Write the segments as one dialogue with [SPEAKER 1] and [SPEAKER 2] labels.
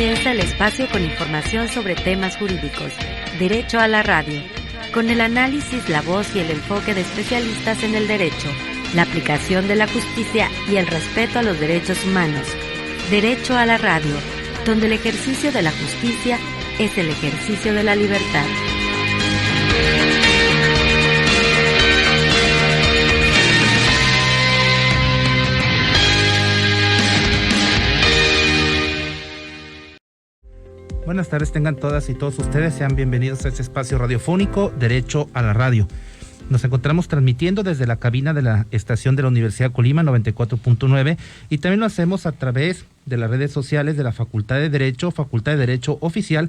[SPEAKER 1] comienza el espacio con información sobre temas jurídicos. Derecho a la radio. Con el análisis, la voz y el enfoque de especialistas en el derecho, la aplicación de la justicia y el respeto a los derechos humanos. Derecho a la radio, donde el ejercicio de la justicia es el ejercicio de la libertad.
[SPEAKER 2] Buenas tardes, tengan todas y todos ustedes, sean bienvenidos a este espacio radiofónico Derecho a la Radio. Nos encontramos transmitiendo desde la cabina de la estación de la Universidad de Colima 94.9 y también lo hacemos a través de las redes sociales de la Facultad de Derecho Oficial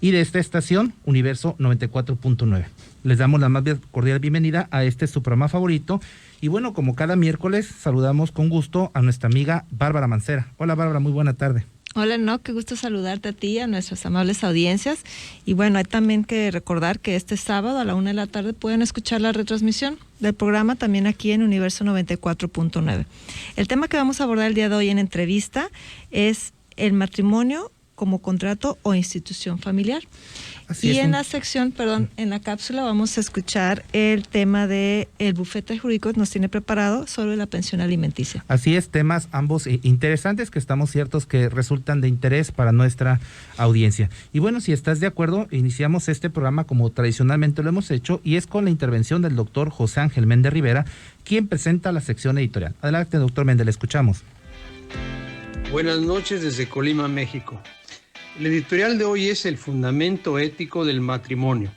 [SPEAKER 2] y de esta estación Universo 94.9. Les damos la más cordial bienvenida a este su programa favorito y bueno, como cada miércoles saludamos con gusto a nuestra amiga Bárbara Mancera. Hola Bárbara, muy buena tarde.
[SPEAKER 3] Hola, no, qué gusto saludarte a ti y a nuestras amables audiencias. Y bueno, hay también que recordar que este sábado a la 1:00 p.m. pueden escuchar la retransmisión del programa también aquí en Universo 94.9. El tema que vamos a abordar el día de hoy en entrevista es el matrimonio como contrato o institución familiar. En la sección, en la cápsula vamos a escuchar el tema de el bufete jurídico que nos tiene preparado sobre la pensión alimenticia.
[SPEAKER 2] Así es, temas ambos interesantes que estamos ciertos que resultan de interés para nuestra audiencia. Y bueno, si estás de acuerdo, iniciamos este programa como tradicionalmente lo hemos hecho y es con la intervención del doctor José Ángel Méndez Rivera, quien presenta la sección editorial. Adelante, doctor Méndez, le escuchamos.
[SPEAKER 4] Buenas noches desde Colima, México. El editorial de hoy es el fundamento ético del matrimonio.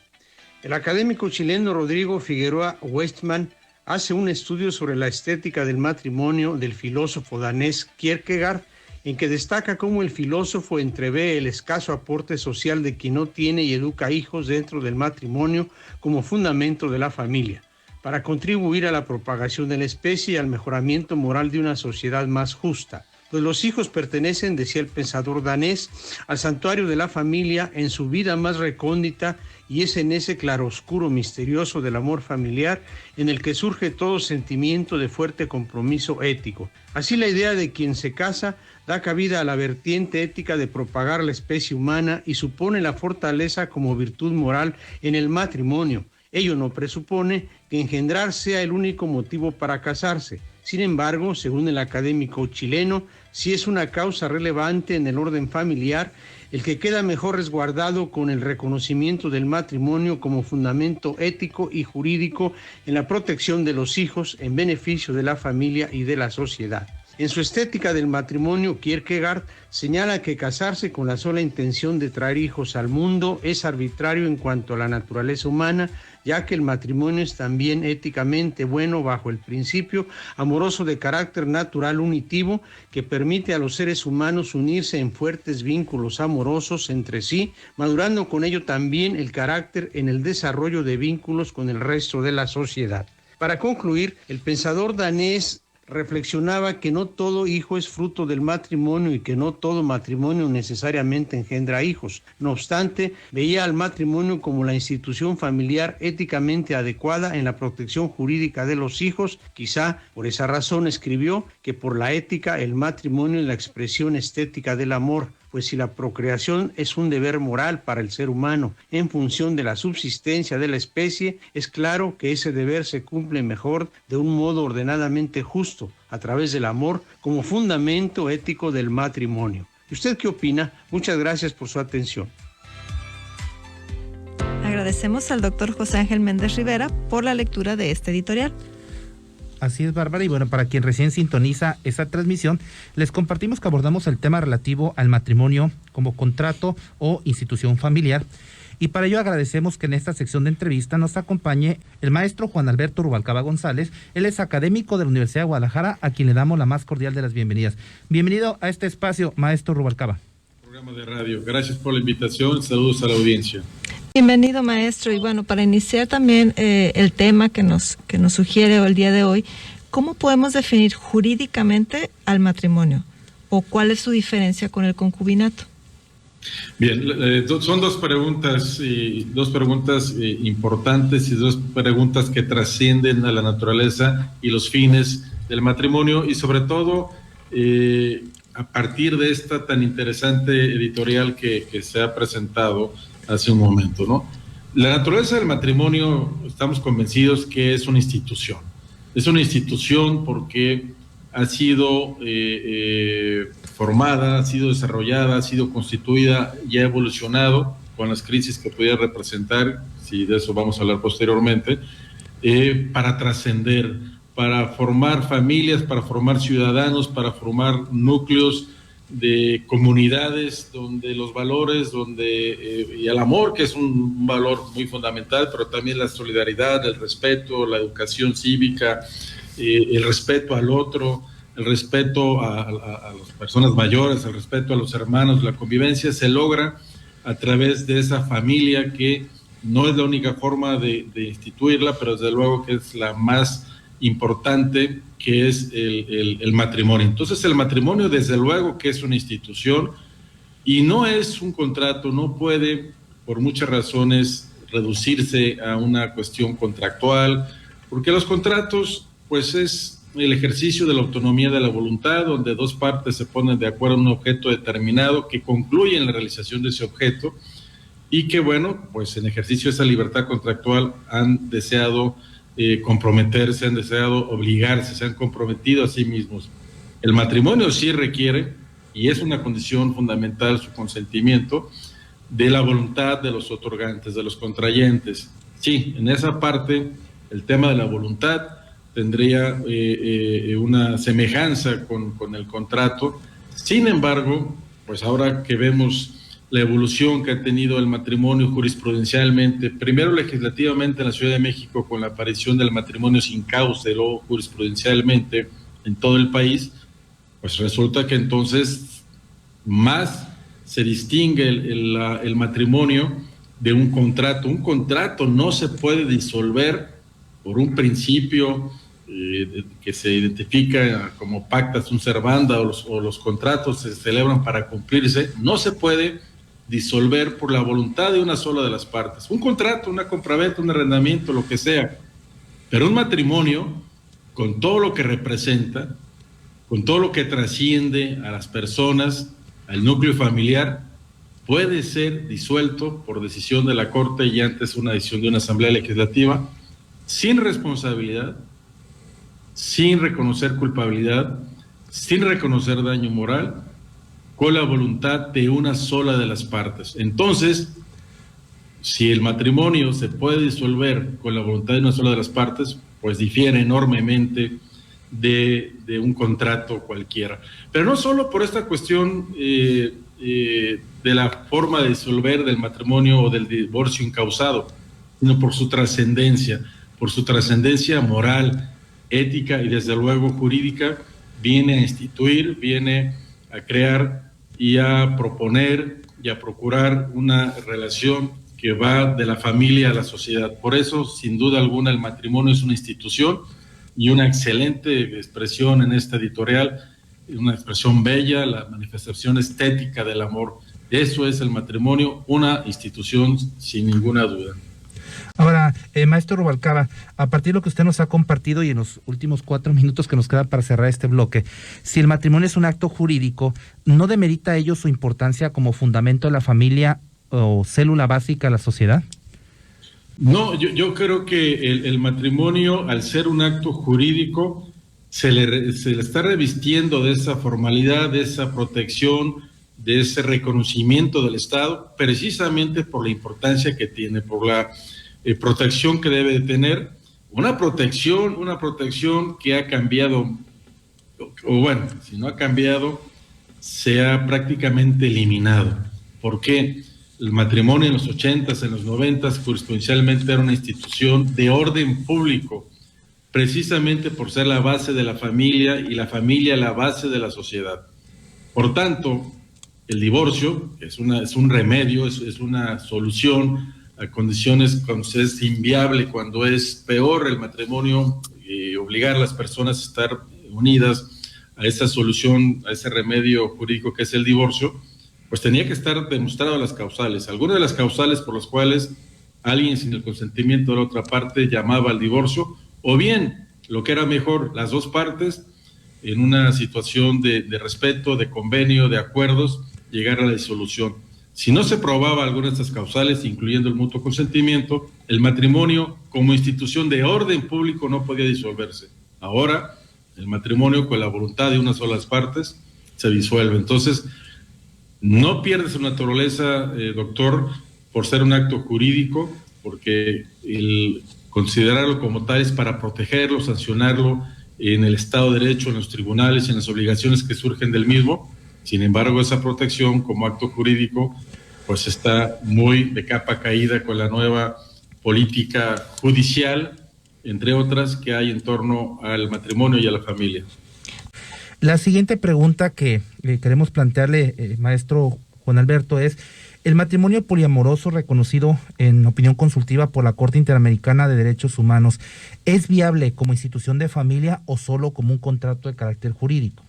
[SPEAKER 4] El académico chileno Rodrigo Figueroa Westman hace un estudio sobre la estética del matrimonio del filósofo danés Kierkegaard, en que destaca cómo el filósofo entrevé el escaso aporte social de quien no tiene y educa hijos dentro del matrimonio como fundamento de la familia, para contribuir a la propagación de la especie y al mejoramiento moral de una sociedad más justa. Pues los hijos pertenecen, decía el pensador danés, al santuario de la familia en su vida más recóndita y es en ese claroscuro misterioso del amor familiar en el que surge todo sentimiento de fuerte compromiso ético. Así la idea de quien se casa da cabida a la vertiente ética de propagar la especie humana y supone la fortaleza como virtud moral en el matrimonio. Ello no presupone que engendrar sea el único motivo para casarse. Sin embargo, según el académico chileno, sí es una causa relevante en el orden familiar, el que queda mejor resguardado con el reconocimiento del matrimonio como fundamento ético y jurídico en la protección de los hijos en beneficio de la familia y de la sociedad. En su estética del matrimonio, Kierkegaard señala que casarse con la sola intención de traer hijos al mundo es arbitrario en cuanto a la naturaleza humana, ya que el matrimonio es también éticamente bueno bajo el principio amoroso de carácter natural unitivo que permite a los seres humanos unirse en fuertes vínculos amorosos entre sí, madurando con ello también el carácter en el desarrollo de vínculos con el resto de la sociedad. Para concluir, el pensador danés reflexionaba que no todo hijo es fruto del matrimonio y que no todo matrimonio necesariamente engendra hijos. No obstante, veía al matrimonio como la institución familiar éticamente adecuada en la protección jurídica de los hijos. Quizá por esa razón escribió que por la ética el matrimonio es la expresión estética del amor, pues si la procreación es un deber moral para el ser humano en función de la subsistencia de la especie, es claro que ese deber se cumple mejor de un modo ordenadamente justo, a través del amor como fundamento ético del matrimonio. ¿Y usted qué opina? Muchas gracias por su atención.
[SPEAKER 3] Agradecemos al doctor José Ángel Méndez Rivera por la lectura de este editorial.
[SPEAKER 2] Así es, Bárbara, y bueno, para quien recién sintoniza esta transmisión, les compartimos que abordamos el tema relativo al matrimonio como contrato o institución familiar, y para ello agradecemos que en esta sección de entrevista nos acompañe el maestro Juan Alberto Rubalcaba González. Él es académico de la Universidad de Guadalajara, a quien le damos la más cordial de las bienvenidas. Bienvenido a este espacio, maestro Rubalcaba.
[SPEAKER 5] Programa de radio, gracias por la invitación, saludos a la audiencia.
[SPEAKER 3] Bienvenido, maestro. Y bueno, para iniciar también el tema que nos sugiere el día de hoy, ¿cómo podemos definir jurídicamente al matrimonio? ¿O cuál es su diferencia con el concubinato?
[SPEAKER 5] Bien, son dos preguntas importantes y dos preguntas que trascienden a la naturaleza y los fines del matrimonio y sobre todo a partir de esta tan interesante editorial que se ha presentado hace un momento, ¿no? La naturaleza del matrimonio, estamos convencidos que es una institución. Es una institución porque ha sido formada, ha sido desarrollada, ha sido constituida y ha evolucionado con las crisis que pudiera representar, si de eso vamos a hablar posteriormente, para trascender, para formar familias, para formar ciudadanos, para formar núcleos de comunidades donde los valores, y el amor, que es un valor muy fundamental, pero también la solidaridad, el respeto, la educación cívica, el respeto al otro, el respeto a las personas mayores, el respeto a los hermanos, la convivencia se logra a través de esa familia que no es la única forma de instituirla, pero desde luego que es la más importante, que es el matrimonio. Entonces el matrimonio desde luego que es una institución y no es un contrato, no puede por muchas razones reducirse a una cuestión contractual, porque los contratos pues es el ejercicio de la autonomía de la voluntad, donde dos partes se ponen de acuerdo en un objeto determinado que concluye en la realización de ese objeto y que bueno, pues en ejercicio de esa libertad contractual han deseado comprometerse, han deseado obligarse, se han comprometido a sí mismos. El matrimonio sí requiere, y es una condición fundamental su consentimiento, de la voluntad de los otorgantes, de los contrayentes. Sí, en esa parte el tema de la voluntad tendría una semejanza con el contrato. Sin embargo, pues ahora que vemos la evolución que ha tenido el matrimonio jurisprudencialmente, primero legislativamente en la Ciudad de México con la aparición del matrimonio sin causa, y luego jurisprudencialmente en todo el país, pues resulta que entonces más se distingue el matrimonio de un contrato. Un contrato no se puede disolver por un principio que se identifica como pacta sunt servanda, o los contratos se celebran para cumplirse, no se puede disolver por la voluntad de una sola de las partes. Un contrato, una compraventa, un arrendamiento, lo que sea, pero un matrimonio, con todo lo que representa, con todo lo que trasciende a las personas, al núcleo familiar, puede ser disuelto por decisión de la Corte y antes una decisión de una Asamblea Legislativa, sin responsabilidad, sin reconocer culpabilidad, sin reconocer daño moral, con la voluntad de una sola de las partes. Entonces, si el matrimonio se puede disolver con la voluntad de una sola de las partes, pues difiere enormemente de un contrato cualquiera. Pero no solo por esta cuestión de la forma de disolver del matrimonio o del divorcio incausado, sino por su trascendencia moral, ética y desde luego jurídica. Viene a instituir, viene a crear y a proponer y a procurar una relación que va de la familia a la sociedad. Por eso, sin duda alguna, el matrimonio es una institución y una excelente expresión en esta editorial, una expresión bella, la manifestación estética del amor. Eso es el matrimonio, una institución sin ninguna duda.
[SPEAKER 2] Ahora, maestro Rubalcaba, a partir de lo que usted nos ha compartido y en los últimos 4 minutos que nos quedan para cerrar este bloque, si el matrimonio es un acto jurídico, ¿no demerita ello su importancia como fundamento de la familia o célula básica de la sociedad?
[SPEAKER 5] No, yo creo que el matrimonio, al ser un acto jurídico, se le está revistiendo de esa formalidad, de esa protección, de ese reconocimiento del Estado, precisamente por la importancia que tiene, por la protección que debe de tener, una protección que ha cambiado, o bueno, si no ha cambiado, se ha prácticamente eliminado. ¿Por qué? El matrimonio en los 80s, en los 90s, jurisprudencialmente era una institución de orden público, precisamente por ser la base de la familia y la familia la base de la sociedad. Por tanto, el divorcio es un remedio, es una solución a condiciones cuando es inviable, cuando es peor el matrimonio, obligar a las personas a estar unidas a esa solución, a ese remedio jurídico que es el divorcio, pues tenía que estar demostrado las causales. Algunas de las causales por las cuales alguien sin el consentimiento de la otra parte llamaba al divorcio, o bien, lo que era mejor, las dos partes en una situación de respeto, de convenio, de acuerdos, llegar a la disolución. Si no se probaba alguna de estas causales, incluyendo el mutuo consentimiento, el matrimonio como institución de orden público no podía disolverse. Ahora, el matrimonio con la voluntad de una sola de las partes se disuelve. Entonces, no pierde su naturaleza, doctor, por ser un acto jurídico, porque el considerarlo como tal es para protegerlo, sancionarlo en el Estado de Derecho, en los tribunales, en las obligaciones que surgen del mismo. Sin embargo, esa protección como acto jurídico pues está muy de capa caída con la nueva política judicial, entre otras, que hay en torno al matrimonio y a la familia.
[SPEAKER 2] La siguiente pregunta que queremos plantearle, maestro Juan Alberto, es: ¿el matrimonio poliamoroso reconocido en opinión consultiva por la Corte Interamericana de Derechos Humanos es viable como institución de familia o solo como un contrato de carácter jurídico?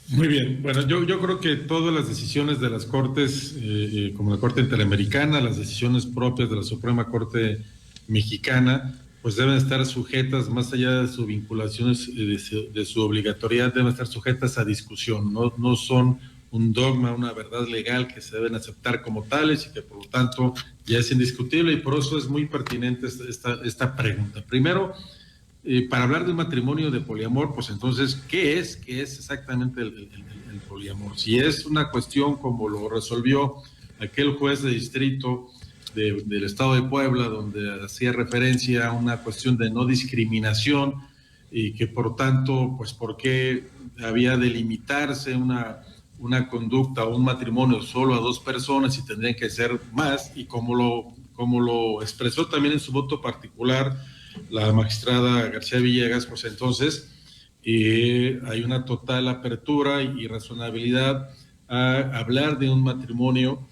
[SPEAKER 5] Muy bien, bueno, yo creo que todas las decisiones de las cortes, como la Corte Interamericana, las decisiones propias de la Suprema Corte Mexicana, pues deben estar sujetas, más allá de sus vinculaciones, de su obligatoriedad, deben estar sujetas a discusión, no son un dogma, una verdad legal que se deben aceptar como tales y que por lo tanto ya es indiscutible, y por eso es muy pertinente esta pregunta. Primero, para hablar de un matrimonio de poliamor, pues entonces, ¿qué es exactamente el poliamor? Si es una cuestión como lo resolvió aquel juez de distrito del Estado de Puebla, donde hacía referencia a una cuestión de no discriminación y que por tanto, pues, ¿por qué había de limitarse una conducta o un matrimonio solo a dos personas y tendrían que ser más? Y como lo expresó también en su voto particular la magistrada García Villegas, pues entonces hay una total apertura y razonabilidad a hablar de un matrimonio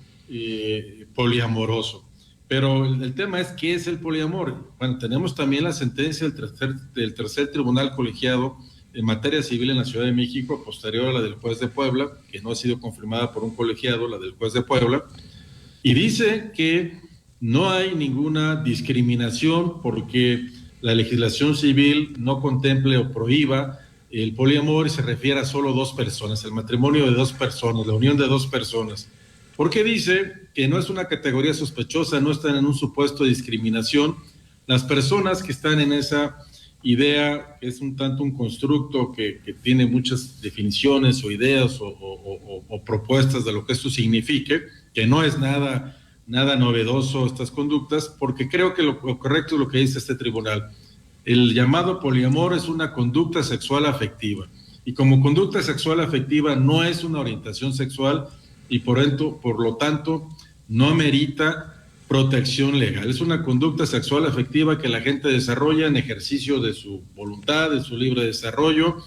[SPEAKER 5] poliamoroso. Pero el tema es, ¿qué es el poliamor? Bueno, tenemos también la sentencia del tercer tribunal colegiado en materia civil en la Ciudad de México, posterior a la del juez de Puebla, que no ha sido confirmada por un colegiado, la del juez de Puebla, y dice que no hay ninguna discriminación porque la legislación civil no contemple o prohíba el poliamor y se refiere a solo dos personas, el matrimonio de dos personas, la unión de dos personas. Porque dice que no es una categoría sospechosa, no están en un supuesto de discriminación. Las personas que están en esa idea, que es un tanto un constructo que tiene muchas definiciones o ideas o propuestas de lo que esto signifique, que no es nada novedoso estas conductas, porque creo que lo correcto es lo que dice este tribunal. El llamado poliamor es una conducta sexual afectiva, y como conducta sexual afectiva no es una orientación sexual y por lo tanto no amerita protección legal. Es una conducta sexual afectiva que la gente desarrolla en ejercicio de su voluntad, de su libre desarrollo,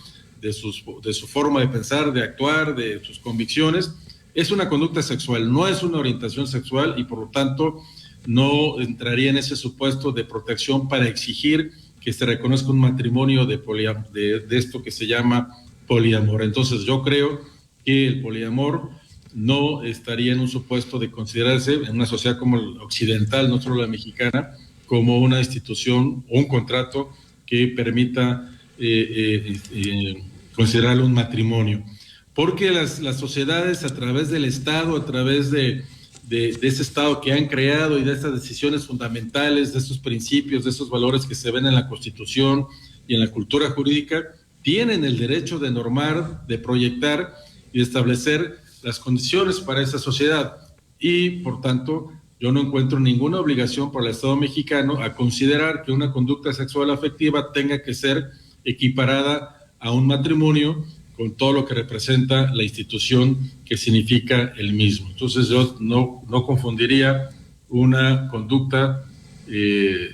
[SPEAKER 5] de su forma de pensar, de actuar, de sus convicciones. Es una conducta sexual, no es una orientación sexual, y por lo tanto no entraría en ese supuesto de protección para exigir que se reconozca un matrimonio de esto que se llama poliamor. Entonces yo creo que el poliamor no estaría en un supuesto de considerarse en una sociedad como la occidental, no solo la mexicana, como una institución o un contrato que permita considerarlo un matrimonio. Porque las sociedades, a través del Estado, a través de ese Estado que han creado y de estas decisiones fundamentales, de esos principios, de esos valores que se ven en la Constitución y en la cultura jurídica, tienen el derecho de normar, de proyectar y de establecer las condiciones para esa sociedad. Y, por tanto, yo no encuentro ninguna obligación por el Estado mexicano a considerar que una conducta sexual afectiva tenga que ser equiparada a un matrimonio con todo lo que representa la institución que significa el mismo. Entonces yo no confundiría una conducta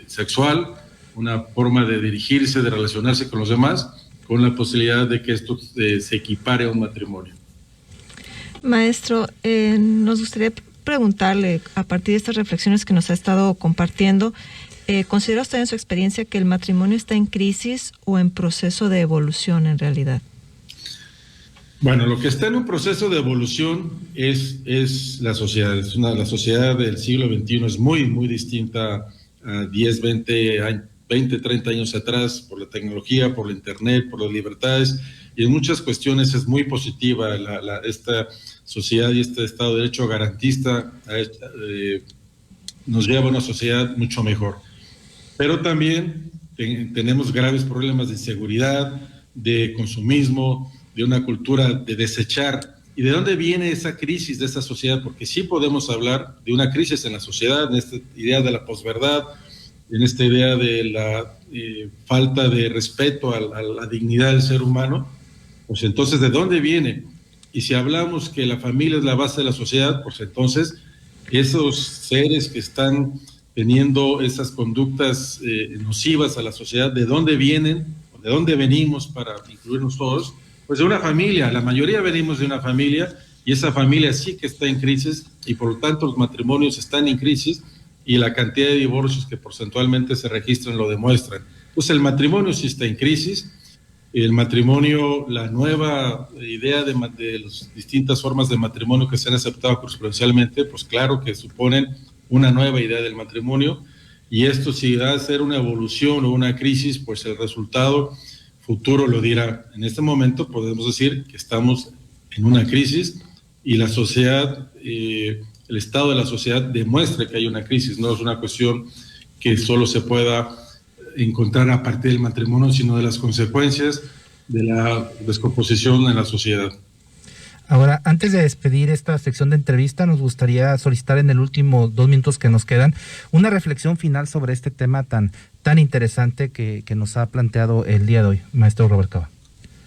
[SPEAKER 5] sexual, una forma de dirigirse, de relacionarse con los demás, con la posibilidad de que esto se equipare a un matrimonio.
[SPEAKER 3] Maestro, nos gustaría preguntarle, a partir de estas reflexiones que nos ha estado compartiendo, ¿considera usted en su experiencia que el matrimonio está en crisis o en proceso de evolución en realidad?
[SPEAKER 5] Bueno, lo que está en un proceso de evolución es la sociedad. La sociedad del siglo XXI es muy, muy distinta a 10, 20 20, 30 años atrás, por la tecnología, por la internet, por las libertades, y en muchas cuestiones es muy positiva esta sociedad y este Estado de Derecho garantista nos lleva a una sociedad mucho mejor. Pero también tenemos graves problemas de inseguridad, de consumismo, de una cultura de desechar. ¿Y de dónde viene esa crisis de esa sociedad? Porque sí podemos hablar de una crisis en la sociedad, en esta idea de la posverdad, en esta idea de la falta de respeto a la dignidad del ser humano. Pues entonces, ¿de dónde viene? Y si hablamos que la familia es la base de la sociedad, pues entonces esos seres que están teniendo esas conductas nocivas a la sociedad, ¿de dónde vienen? ¿De dónde venimos para incluirnos todos? Pues de una familia. La mayoría venimos de una familia y esa familia sí que está en crisis y por lo tanto los matrimonios están en crisis y la cantidad de divorcios que porcentualmente se registran lo demuestran. Pues el matrimonio sí está en crisis. El matrimonio, la nueva idea de las distintas formas de matrimonio que se han aceptado jurisprudencialmente, pues claro que suponen una nueva idea del matrimonio, y esto si va a ser una evolución o una crisis, pues el resultado futuro lo dirá. En este momento podemos decir que estamos en una crisis y la sociedad, el estado de la sociedad demuestra que hay una crisis, no es una cuestión que solo se pueda encontrar a partir del matrimonio, sino de las consecuencias de la descomposición en la sociedad.
[SPEAKER 2] Ahora, antes de despedir esta sección de entrevista, nos gustaría solicitar en el último 2 minutos que nos quedan una reflexión final sobre este tema tan interesante que nos ha planteado el día de hoy, maestro Robert Cava.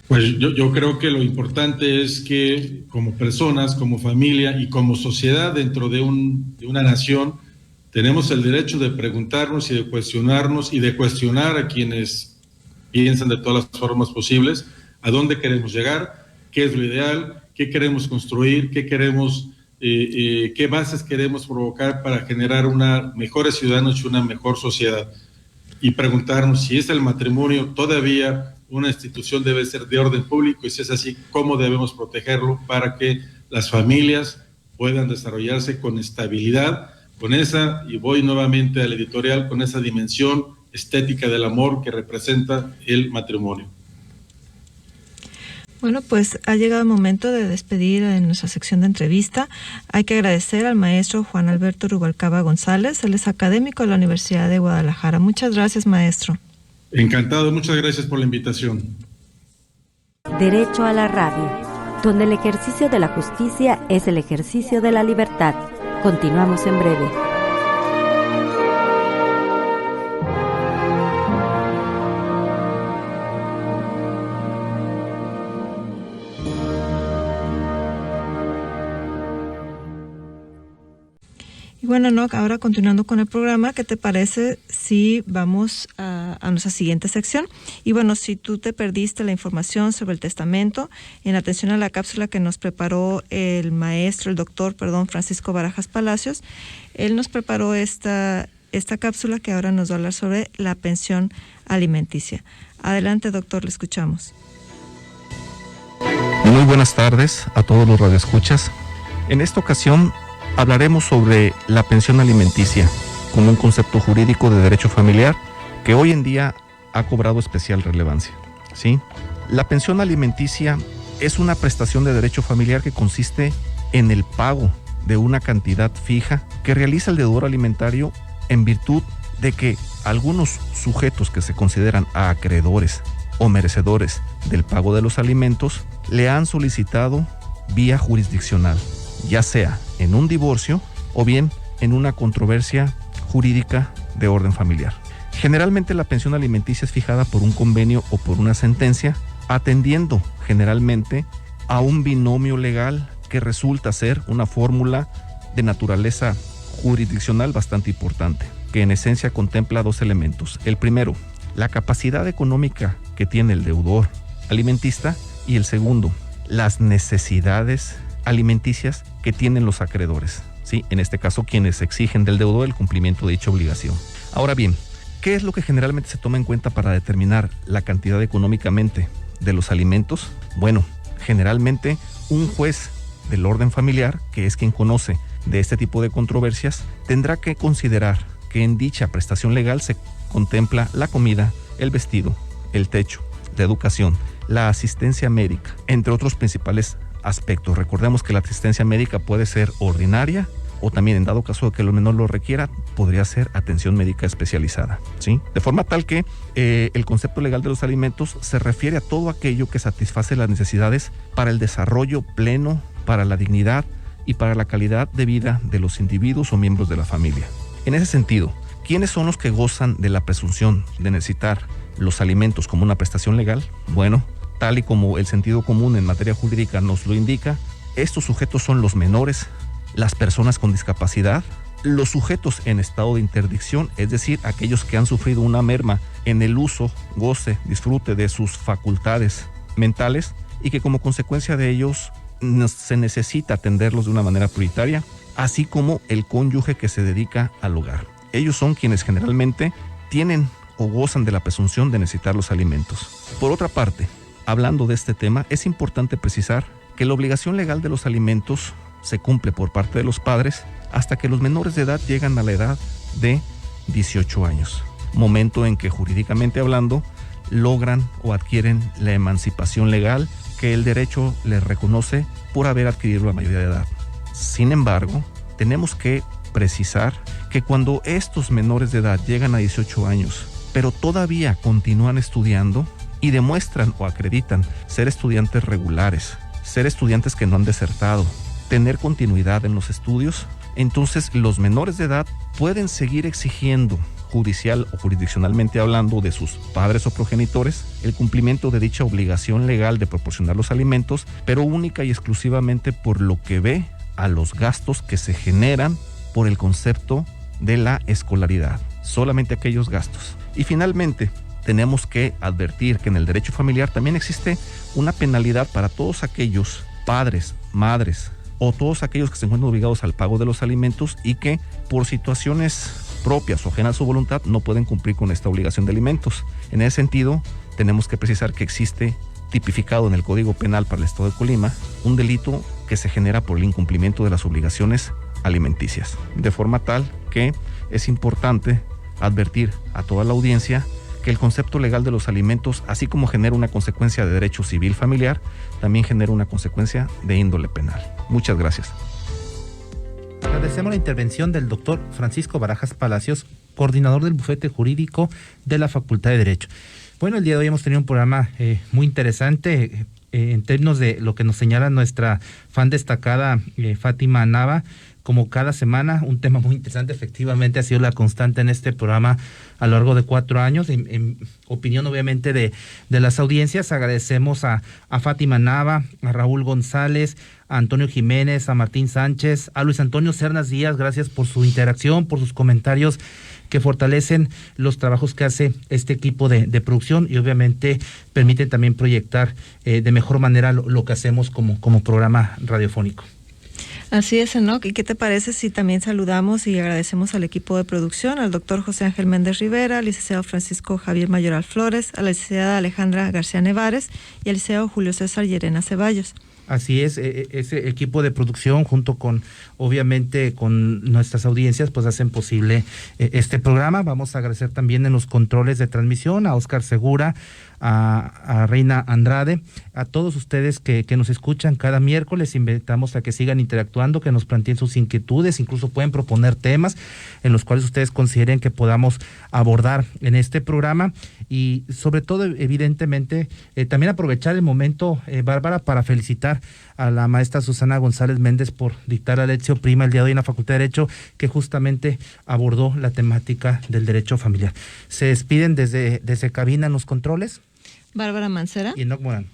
[SPEAKER 5] Pues yo creo que lo importante es que como personas, como familia y como sociedad dentro de una nación, tenemos el derecho de preguntarnos y de cuestionarnos y de cuestionar a quienes piensan de todas las formas posibles a dónde queremos llegar, qué es lo ideal, qué queremos construir, qué bases queremos provocar para generar mejores ciudadanos y una mejor sociedad. Y preguntarnos si es el matrimonio todavía una institución debe ser de orden público y si es así, cómo debemos protegerlo para que las familias puedan desarrollarse con estabilidad, con esa, y voy nuevamente al editorial, con esa dimensión estética del amor que representa el matrimonio.
[SPEAKER 3] Bueno, pues ha llegado el momento de despedir en nuestra sección de entrevista. Hay que agradecer al maestro Juan Alberto Rubalcaba González, él es académico de la Universidad de Guadalajara. Muchas gracias, maestro.
[SPEAKER 5] Encantado, muchas gracias por la invitación.
[SPEAKER 1] Derecho a la radio, donde el ejercicio de la justicia es el ejercicio de la libertad. Continuamos en breve.
[SPEAKER 3] Y bueno, no, ahora continuando con el programa, ¿qué te parece si vamos a nuestra siguiente sección? Y bueno, si tú te perdiste la información sobre el testamento, en atención a la cápsula que nos preparó el doctor Francisco Barajas Palacios, él nos preparó esta cápsula que ahora nos va a hablar sobre la pensión alimenticia. Adelante, doctor, le escuchamos.
[SPEAKER 6] Muy buenas tardes a todos los radioescuchas. En esta ocasión hablaremos sobre la pensión alimenticia como un concepto jurídico de derecho familiar que hoy en día ha cobrado especial relevancia, ¿sí? La pensión alimenticia es una prestación de derecho familiar que consiste en el pago de una cantidad fija que realiza el deudor alimentario en virtud de que algunos sujetos que se consideran acreedores o merecedores del pago de los alimentos le han solicitado vía jurisdiccional, ya sea en un divorcio o bien en una controversia jurídica de orden familiar. Generalmente la pensión alimenticia es fijada por un convenio o por una sentencia, atendiendo generalmente a un binomio legal que resulta ser una fórmula de naturaleza jurisdiccional bastante importante, que en esencia contempla 2 elementos. El primero, la capacidad económica que tiene el deudor alimentista, y el segundo, las necesidades alimenticias que tienen los acreedores, ¿sí? En este caso, quienes exigen del deudor el cumplimiento de dicha obligación. Ahora bien, ¿qué es lo que generalmente se toma en cuenta para determinar la cantidad económicamente de los alimentos? Bueno, generalmente un juez del orden familiar, que es quien conoce de este tipo de controversias, tendrá que considerar que en dicha prestación legal se contempla la comida, el vestido, el techo, la educación, la asistencia médica, entre otros principales aspectos. Recordemos que la asistencia médica puede ser ordinaria o también, en dado caso de que el menor lo requiera, podría ser atención médica especializada, ¿sí? De forma tal que el concepto legal de los alimentos se refiere a todo aquello que satisface las necesidades para el desarrollo pleno, para la dignidad y para la calidad de vida de los individuos o miembros de la familia. En ese sentido, ¿quiénes son los que gozan de la presunción de necesitar los alimentos como una prestación legal? Bueno, tal y como el sentido común en materia jurídica nos lo indica, estos sujetos son los menores, las personas con discapacidad, los sujetos en estado de interdicción, es decir, aquellos que han sufrido una merma en el uso, goce, disfrute de sus facultades mentales y que como consecuencia de ellos se necesita atenderlos de una manera prioritaria, así como el cónyuge que se dedica al hogar. Ellos son quienes generalmente tienen o gozan de la presunción de necesitar los alimentos. Por otra parte, hablando de este tema, es importante precisar que la obligación legal de los alimentos se cumple por parte de los padres hasta que los menores de edad llegan a la edad de 18 años, momento en que jurídicamente hablando logran o adquieren la emancipación legal que el derecho les reconoce por haber adquirido la mayoría de edad. Sin embargo, tenemos que precisar que cuando estos menores de edad llegan a 18 años, pero todavía continúan estudiando y demuestran o acreditan ser estudiantes regulares, ser estudiantes que no han desertado, tener continuidad en los estudios, entonces los menores de edad pueden seguir exigiendo judicial o jurisdiccionalmente hablando de sus padres o progenitores el cumplimiento de dicha obligación legal de proporcionar los alimentos, pero única y exclusivamente por lo que ve a los gastos que se generan por el concepto de la escolaridad, solamente aquellos gastos. Y finalmente, tenemos que advertir que en el derecho familiar también existe una penalidad para todos aquellos padres, madres o todos aquellos que se encuentran obligados al pago de los alimentos y que por situaciones propias o ajenas a su voluntad no pueden cumplir con esta obligación de alimentos. En ese sentido, tenemos que precisar que existe tipificado en el Código Penal para el Estado de Colima un delito que se genera por el incumplimiento de las obligaciones alimenticias, de forma tal que es importante advertir a toda la audiencia que el concepto legal de los alimentos, así como genera una consecuencia de derecho civil familiar, también genera una consecuencia de índole penal. Muchas gracias.
[SPEAKER 2] Agradecemos la intervención del doctor Francisco Barajas Palacios, coordinador del bufete jurídico de la Facultad de Derecho. Bueno, el día de hoy hemos tenido un programa muy interesante en términos de lo que nos señala nuestra fan destacada Fátima Nava. Como cada semana, un tema muy interesante, efectivamente ha sido la constante en este programa a lo largo de 4 años, en opinión obviamente de las audiencias. Agradecemos a Fátima Nava, a Raúl González, a Antonio Jiménez, a Martín Sánchez, a Luis Antonio Cernas Díaz, gracias por su interacción, por sus comentarios que fortalecen los trabajos que hace este equipo de producción y obviamente permiten también proyectar de mejor manera lo que hacemos como programa radiofónico.
[SPEAKER 3] Así es, Enoc. ¿Y qué te parece si también saludamos y agradecemos al equipo de producción, al doctor José Ángel Méndez Rivera, al licenciado Francisco Javier Mayoral Flores, a la licenciada Alejandra García Nevares y al licenciado Julio César Llerena Ceballos? Así es, ese equipo de producción junto con, obviamente, con nuestras audiencias, pues hacen posible este programa. Vamos a agradecer también en los controles de transmisión a Óscar Segura, a Reina Andrade, a todos ustedes que nos escuchan cada miércoles. Invitamos a que sigan interactuando, que nos planteen sus inquietudes, incluso pueden proponer temas en los cuales ustedes consideren que podamos abordar en este programa y sobre todo, evidentemente, también aprovechar el momento, Bárbara, para felicitar a la maestra Susana González Méndez por dictar la lección prima el día de hoy en la Facultad de Derecho, que justamente abordó la temática del derecho familiar. Se despiden desde cabina en los controles Bárbara Mancera
[SPEAKER 2] y Enoc Morán.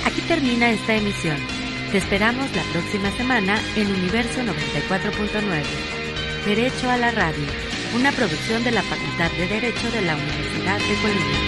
[SPEAKER 1] Aquí termina esta emisión. Te esperamos la próxima semana en Universo 94.9. Derecho a la Radio, una producción de la Facultad de Derecho de la Universidad de Colima.